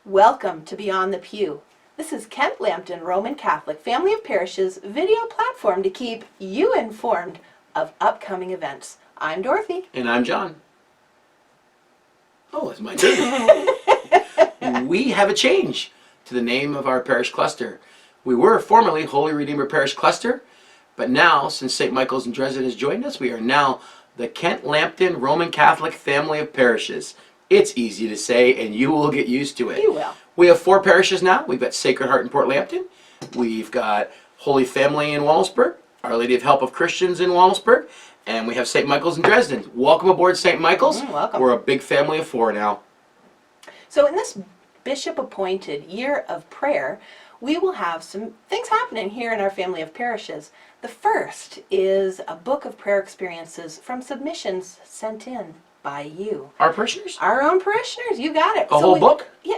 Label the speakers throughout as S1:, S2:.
S1: Welcome to Beyond the Pew. This is Kent Lambton Roman Catholic Family of Parishes video platform to keep you informed of upcoming events. I'm Dorothy.
S2: And I'm John. Oh, it's my turn. We have a change to the name of our parish cluster. We were formerly Holy Redeemer Parish Cluster, but now, since St. Michael's in Dresden has joined us, we are now the Kent Lambton Roman Catholic Family of Parishes. It's easy to say, and you will get used to it.
S1: You will.
S2: We have 4 parishes now. We've got Sacred Heart in Port Lambton. We've got Holy Family in Wallsburg, Our Lady of Help of Christians in Wallsburg, and we have St. Michael's in Dresden. Welcome aboard, St. Michael's.
S1: Welcome.
S2: We're a big family of 4 now.
S1: So in this bishop-appointed year of prayer, we will have some things happening here in our family of parishes. The first is a book of prayer experiences from submissions sent in by you.
S2: Our parishioners?
S1: Our own parishioners, you got it.
S2: A whole book?
S1: Yeah,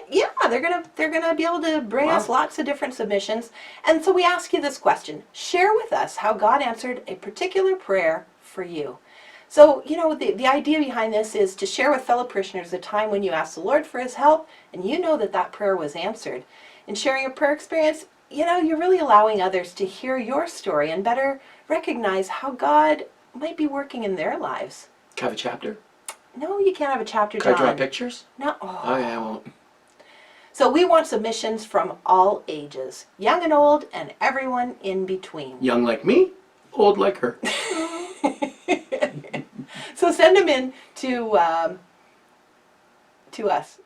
S1: they're gonna be able to bring us lots of different submissions. And so we ask you this question: share with us how God answered a particular prayer for you. So, you know, the idea behind this is to share with fellow parishioners a time when you asked the Lord for His help, and you know that that prayer was answered. In sharing a prayer experience, you know, you're really allowing others to hear your story and better recognize how God might be working in their lives.
S2: Have a chapter?
S1: No, you can't have a chapter, John.
S2: Can I draw pictures?
S1: No.
S2: Oh, yeah, I won't.
S1: So we want submissions from all ages, young and old, and everyone in between.
S2: Young like me, old like her.
S1: So send them in to us.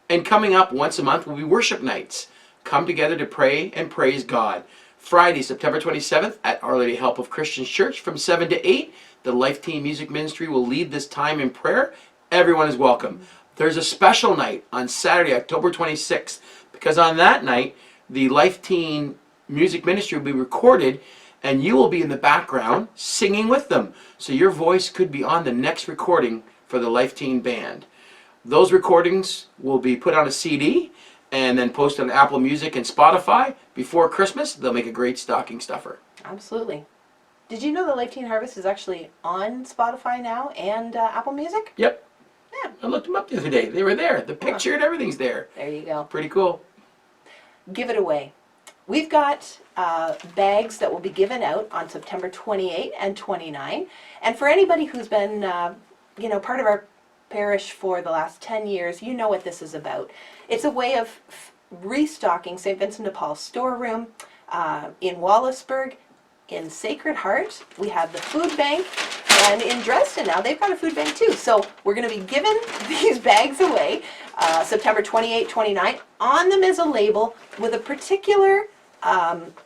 S2: And coming up once a month will be worship nights. Come together to pray and praise God. Friday, September 27th at Our Lady Help of Christians Church from 7 to 8. The Life Team Music Ministry will lead this time in prayer. Everyone is welcome. There's a special night on Saturday, October 26th, because on that night, the Life Team Music Ministry will be recorded, and you will be in the background singing with them. So your voice could be on the next recording for the Life Team Band. Those recordings will be put on a CD and then posted on Apple Music and Spotify before Christmas. They'll make a great stocking stuffer.
S1: Absolutely. Did you know the Life Teen Harvest is actually on Spotify now and Apple Music?
S2: Yep.
S1: Yeah.
S2: I looked them up the other day. They were there. The picture and everything's there.
S1: There you go.
S2: Pretty cool.
S1: Give it away. We've got bags that will be given out on September 28 and 29. And for anybody who's been, part of our parish for the last 10 years, you know what this is about. It's a way of restocking St. Vincent de Paul's storeroom in Wallsburg. In Sacred Heart, we have the food bank, and in Dresden now, they've got a food bank too. So we're going to be giving these bags away September 28, 29 on them as a label with a particular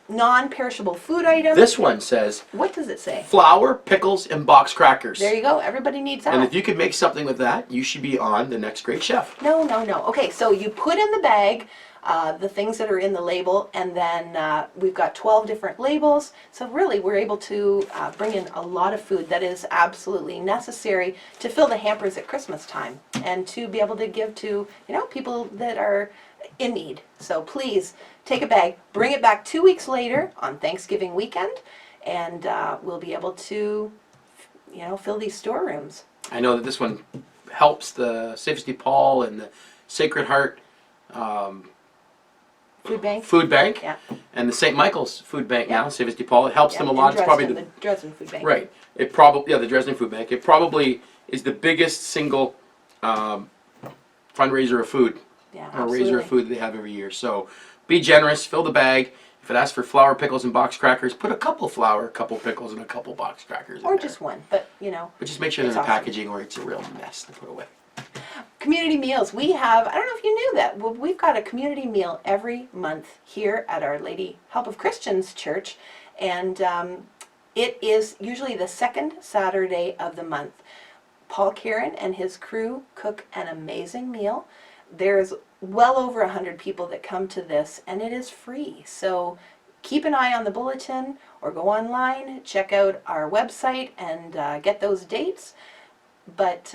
S1: non-perishable food item.
S2: This one says,
S1: what does it say?
S2: Flour, pickles, and box crackers.
S1: There you go. Everybody needs that.
S2: And if you could make something with that, you should be on The Next Great Chef.
S1: No. Okay, so you put in the bag the things that are in the label, and then we've got 12 different labels. So really, we're able to bring in a lot of food that is absolutely necessary to fill the hampers at Christmas time and to be able to give to, people that are in need. So please take a bag, bring it back 2 weeks later on Thanksgiving weekend, and we'll be able to, fill these storerooms.
S2: I know that this one helps the Sept de Paul and the Sacred Heart
S1: Food bank?
S2: Yeah.
S1: Yeah.
S2: And the St. Michael's Food Bank now, Sept de Paul. It helps them a lot.
S1: It's probably the Dresden Food Bank.
S2: Right. It probably, the Dresden Food Bank. It probably is the biggest single fundraiser of food.
S1: Yeah,
S2: or
S1: absolutely.
S2: raiser of food that they have every year. So be generous, fill the bag. If it asks for flour, pickles, and box crackers, put a couple flour, a couple pickles, and a couple box crackers
S1: Or
S2: in
S1: just
S2: there.
S1: one, but
S2: But just make sure they're in the
S1: awesome.
S2: packaging or it's a real mess to put away.
S1: Community meals. We have, I don't know if you knew that, we've got a community meal every month here at Our Lady Help of Christians Church, and it is usually the second Saturday of the month. Paul Kieran and his crew cook an amazing meal. There's well over 100 people that come to this, and it is free. So keep an eye on the bulletin or go online, check out our website, and get those dates. But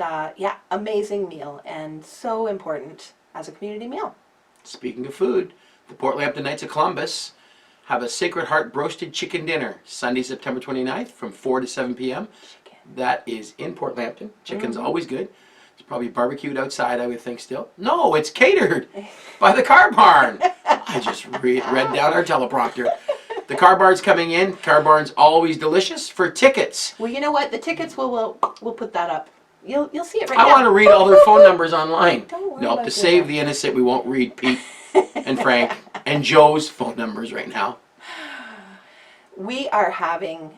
S1: amazing meal, and so important as a community meal.
S2: Speaking of food, the Port Lambton Knights of Columbus have a Sacred Heart roasted chicken dinner Sunday, September 29th from 4 to 7 p.m.
S1: Chicken.
S2: That is in Port Lambton. Chicken's always good. It's probably barbecued outside, I would think, still. No, it's catered by by the car barn. I just read down our teleprompter. The car barn's coming in. Car barn's always delicious. For tickets,
S1: Well, you know what? The tickets we'll put that up. You'll see it right
S2: I
S1: now.
S2: want to read all their phone numbers online.
S1: Don't worry
S2: No,
S1: about
S2: to save
S1: that.
S2: the innocent, we won't read Pete and Frank and Joe's phone numbers right now.
S1: We are having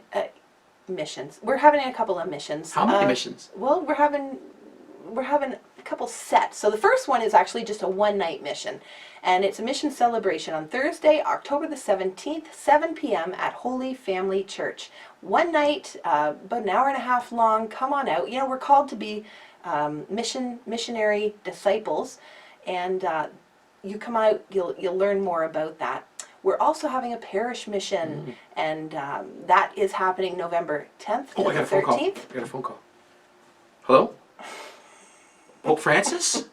S1: missions. We're having a couple of missions.
S2: How many missions?
S1: Well, we're having a couple sets. So the first one is actually just a one-night mission, and it's a mission celebration on Thursday, October the 17th, 7 p.m. at Holy Family Church. One night, about an hour and a half long. Come on out. You know, we're called to be missionary disciples, and you come out, you'll learn more about that. We're also having a parish mission, and that is happening November 10th to
S2: Oh, I got a
S1: the
S2: phone call.
S1: 13th.
S2: I got a phone call. Hello? Pope Francis?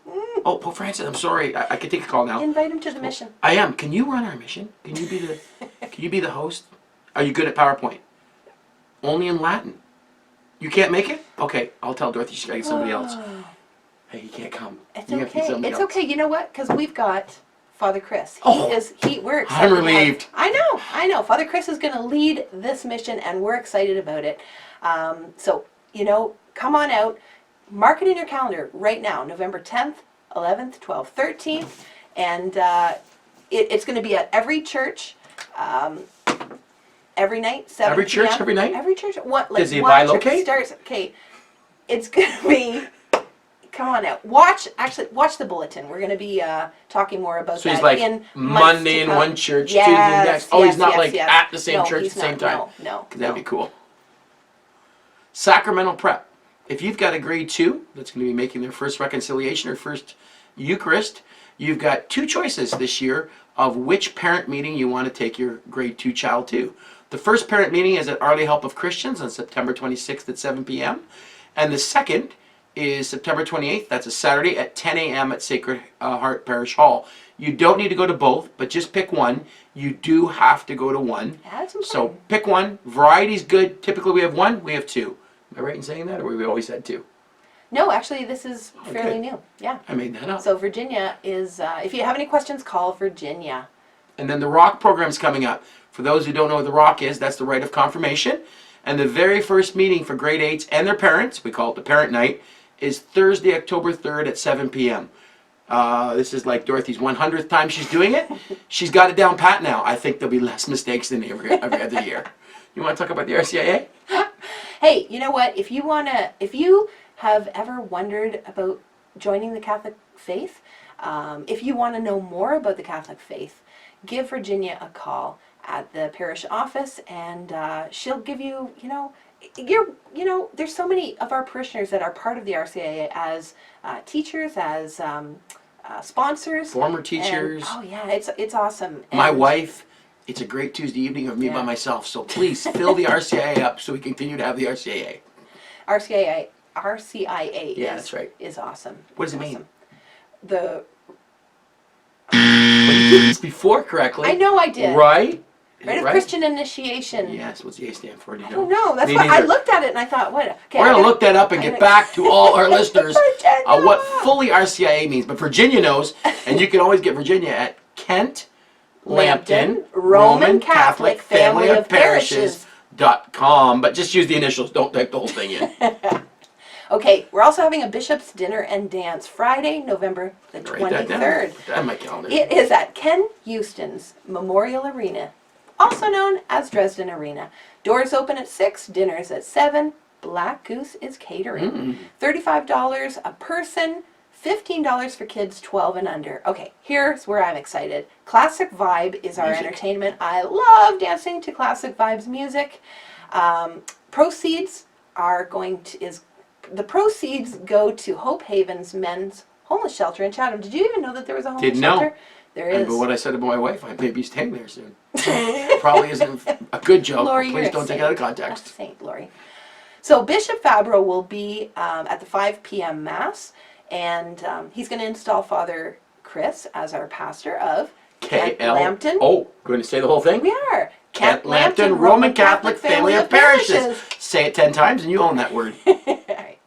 S2: Oh, Pope Francis, I'm sorry. I can take a call now.
S1: Invite him to the mission.
S2: I am. Can you run our mission? Can you be the host? Are you good at PowerPoint? Only in Latin. You can't make it? Okay, I'll tell Dorothy she's got to get somebody else. Hey, he can't come.
S1: It's
S2: You have to get
S1: okay.
S2: somebody
S1: It's
S2: else.
S1: okay. You know what? Because we've got Father Chris.
S2: Oh,
S1: We're excited.
S2: I'm relieved.
S1: I know. Father Chris is going to lead this mission, and we're excited about it. So, you know, come on out. Mark it in your calendar right now, November 10th, 11th, 12th, 13th, and it's going to be at every church, every night, 7
S2: Every church,
S1: p.m.
S2: every night?
S1: Every church. What? Like
S2: Does he
S1: one church
S2: bilocate?
S1: starts. Okay, it's going to be. Come on out. Watch the bulletin. We're going to be talking more about
S2: So
S1: that
S2: he's like
S1: in
S2: Monday in one church, Tuesday in the next. Oh, he's not like at the same church at the same time.
S1: No.
S2: That'd be cool. Sacramental prep. If you've got a grade 2 that's going to be making their first reconciliation or first Eucharist, you've got 2 choices this year of which parent meeting you want to take your grade 2 child to. The first parent meeting is at Our Lady Help of Christians on September 26th at 7 p.m. And the second is September 28th. That's a Saturday at 10 a.m. at Sacred Heart Parish Hall. You don't need to go to both, but just pick one. You do have to go to one.
S1: Yeah, that's important.
S2: So pick one. Variety's good. Typically we have 1, we have 2. Am I right in saying that, or we always had 2?
S1: No, actually, this is fairly
S2: Okay.
S1: new. Yeah.
S2: I made that up.
S1: So Virginia is, if you have any questions, call Virginia.
S2: And then the ROC program's coming up. For those who don't know what the ROC is, that's the Rite of Confirmation. And the very first meeting for grade 8s and their parents, we call it the Parent Night, is Thursday, October 3rd at 7 p.m. This is like Dorothy's 100th time she's doing it. She's got it down pat now. I think there'll be less mistakes than every other year. You want to talk about the RCIA?
S1: Hey, you know what? If you have ever wondered about joining the Catholic faith, if you want to know more about the Catholic faith, give Virginia a call at the parish office, and she'll give you, there's so many of our parishioners that are part of the RCIA as teachers, as sponsors,
S2: Former teachers.
S1: And, oh yeah, it's awesome.
S2: My
S1: And
S2: wife. It's a great Tuesday evening of me by myself. So please fill the RCIA up so we continue to have the RCIA.
S1: RCIA
S2: Yeah, that's right.
S1: Is awesome.
S2: What does it
S1: Awesome.
S2: mean? Well, you did this before correctly.
S1: I know I did.
S2: Right?
S1: Rite of Christian initiation.
S2: Yes, what's the A stand for? Do you
S1: I
S2: know?
S1: don't know. That's
S2: Me
S1: why I
S2: neither.
S1: looked at it and I thought, what? Okay,
S2: We're going to look that up and get back to all our listeners what fully RCIA means. But Virginia knows, and you can always get Virginia at Kent Lambton Roman Catholic Family of Parishes.com. But just use the initials. Don't type the whole thing in.
S1: Okay, we're also having a bishop's dinner and dance Friday, November the
S2: Write that down.
S1: 23rd.
S2: Put that on my calendar.
S1: It is at Ken Houston's Memorial Arena, also known as Dresden Arena. Doors open at 6, dinners at 7. Black Goose is catering. $35 a person, $15 for kids 12 and under. Okay, here's where I'm excited. Classic Vibe is our entertainment. I love dancing to Classic Vibe's music. Proceeds go to Hope Haven's men's homeless shelter in Chatham. Did you even know that there was a homeless
S2: Didn't know.
S1: shelter? There is.
S2: But what I said to my wife, I may be staying there soon. Probably isn't a good joke.
S1: Lori,
S2: Please
S1: you're
S2: don't
S1: a
S2: take it
S1: saint.
S2: out of context.
S1: A saint, Lori. So Bishop Fabro will be at the 5 p.m. Mass, and he's going to install Father Chris as our pastor of Kent Lambton.
S2: Oh, going to say the whole thing?
S1: We are.
S2: Kent Lambton Roman Catholic Family of Parishes. Say it 10 times and you own that word.
S1: All right.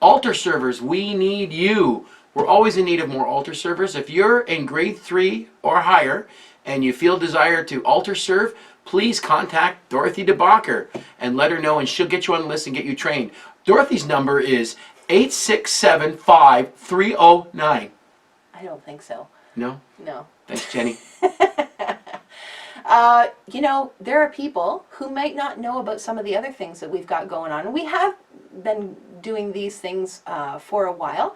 S2: Altar servers, we need you. We're always in need of more altar servers. If you're in grade 3 or higher and you feel desire to altar serve, please contact Dorothy DeBacher and let her know, and she'll get you on the list and get you trained. Dorothy's number is 867-5309.
S1: I don't think so.
S2: No?
S1: No.
S2: Thanks, Jenny.
S1: You know, there are people who might not know about some of the other things that we've got going on. We have been doing these things for a while,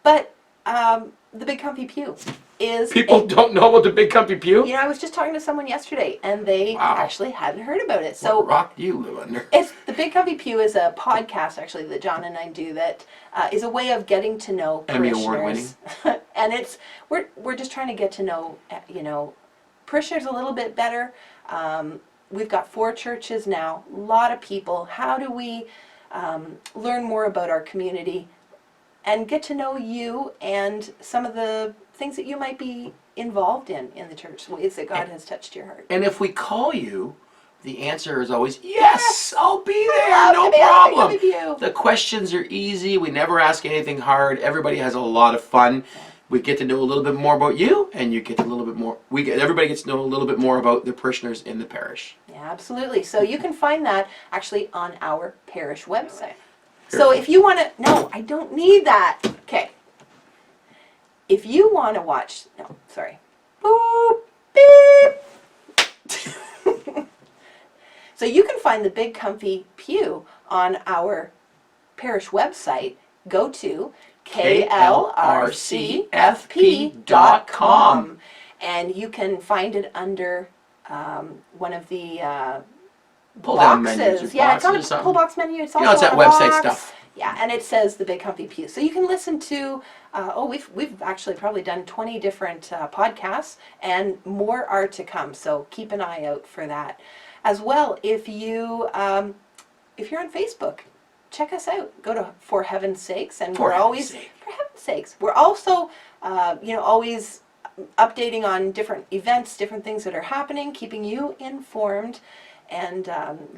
S1: but the Big Comfy Pew is...
S2: People don't know about the Big Comfy Pew?
S1: You know, I was just talking to someone yesterday, and they actually hadn't heard about it. So
S2: what rock do you live under?
S1: It's the Big Comfy Pew is a podcast, actually, that John and I do that is a way of getting to know
S2: Emmy
S1: parishioners.
S2: award-winning.
S1: And it's we're just trying to get to know, you know, parishioners a little bit better. We've got 4 churches now, a lot of people. How do we learn more about our community and get to know you and some of the things that you might be involved in the church, ways that God has touched your heart?
S2: And if we call you, the answer is always, yes, I'll be there,
S1: love
S2: no
S1: to be at the
S2: problem.
S1: Big Comfy Pew.
S2: The questions are easy. We never ask anything hard. Everybody has a lot of fun. We get to know a little bit more about you, and you get a little bit more. Everybody gets to know a little bit more about the parishioners in the parish.
S1: Yeah, absolutely. So you can find that actually on our parish website. So if you want to, no, I don't need that. Okay. If you want to watch, no, sorry. Boop, beep. So you can find the Big Comfy Pew on our parish website. Go to klrcfp.com, and you can find it under one of the
S2: Pull down
S1: boxes.
S2: menus or
S1: Yeah, it's on
S2: boxes or
S1: a
S2: something.
S1: pull box menu. It's also
S2: It's that
S1: on a
S2: website
S1: box.
S2: stuff.
S1: Yeah, and it says the Big Comfy Pew. So you can listen to, we've actually probably done 20 different podcasts, and more are to come. So keep an eye out for that. As well, if you're on Facebook, check us out. Go to For Heaven's Sakes, and
S2: For
S1: we're always
S2: Heaven's sake.
S1: For Heaven's Sakes. We're also, always updating on different events, different things that are happening, keeping you informed, and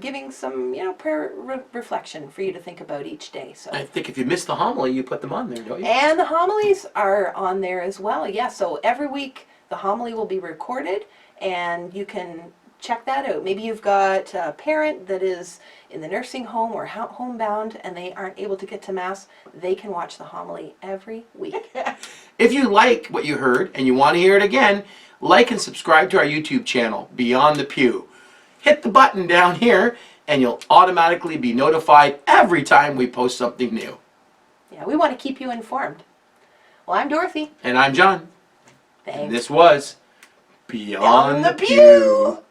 S1: giving some, prayer reflection for you to think about each day. So.
S2: I think if you miss the homily, you put them on there, don't you?
S1: And the homilies are on there as well. Yeah, so every week the homily will be recorded, and you can check that out. Maybe you've got a parent that is in the nursing home or homebound and they aren't able to get to Mass. They can watch the homily every week.
S2: If you like what you heard and you want to hear it again, like and subscribe to our YouTube channel, Beyond the Pew. Hit the button down here and you'll automatically be notified every time we post something new.
S1: Yeah, we want to keep you informed. Well, I'm Dorothy.
S2: And I'm John.
S1: Thanks.
S2: And this was Beyond the Pew.